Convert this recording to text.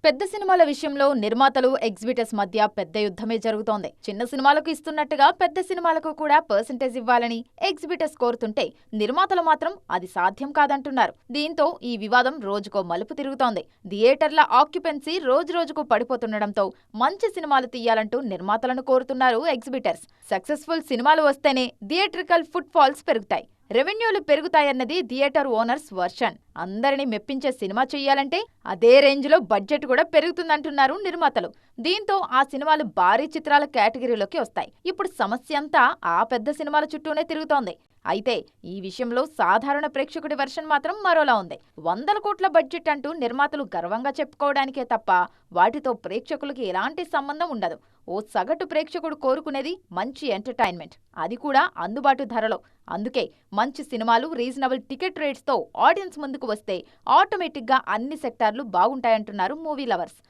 పెద్ద సినిమాల విషయంలో నిర్మాతలు, ఎగ్జిబిటర్స్ మధ్య పెద్ద యుద్ధమే జరుగుతోంది. చిన్న సినిమాలకు ఇస్తున్నట్టుగా పెద్ద సినిమాలకు కూడా పర్సెంటేజ్ ఇవ్వాలని ఎగ్జిబిటర్స్ కోరుతుంటే నిర్మాతలు మాత్రం అది సాధ్యం కాదంటున్నారు. దీంతో ఈ వివాదం రోజుకో మలుపు తిరుగుతోంది. థియేటర్ల ఆక్యుపెన్సీ రోజురోజుకు పడిపోతుండటంతో మంచి సినిమాలు తీయాలంటూ నిర్మాతలను కోరుతున్నారు ఎగ్జిబిటర్స్. సక్సెస్ఫుల్ సినిమాలు వస్తేనే థియేట్రికల్ ఫుట్ ఫాల్స్ పెరుగుతాయి, రెవెన్యూలు పెరుగుతాయన్నది థియేటర్ ఓనర్స్ వర్షన్. అందరిని మెప్పించే సినిమా చెయ్యాలంటే అదే రేంజ్లో బడ్జెట్ కూడా పెరుగుతుందంటున్నారు నిర్మాతలు. దీంతో ఆ సినిమాలు భారీ చిత్రాల కేటగిరీలోకి వస్తాయి. ఇప్పుడు సమస్య అంతా ఆ పెద్ద సినిమాల చుట్టూనే తిరుగుతోంది. అయితే ఈ విషయంలో సాధారణ ప్రేక్షకుడి వర్షన్ మాత్రం మరోలా ఉంది. 100 కోట్ల బడ్జెట్ అంటూ నిర్మాతలు గర్వంగా చెప్పుకోవడానికే తప్ప వాటితో ప్రేక్షకులకి ఎలాంటి సంబంధం ఉండదు. ఓ సగటు ప్రేక్షకుడు కోరుకునేది మంచి ఎంటర్టైన్మెంట్, అది కూడా అందుబాటు ధరలో. అందుకే మంచి సినిమాలు రీజనబుల్ టికెట్ రేట్స్తో ఆడియన్స్ ముందుకు వస్తే ఆటోమేటిక్గా అన్ని సెక్టార్లు బాగుంటాయంటున్నారు మూవీ లవర్స్.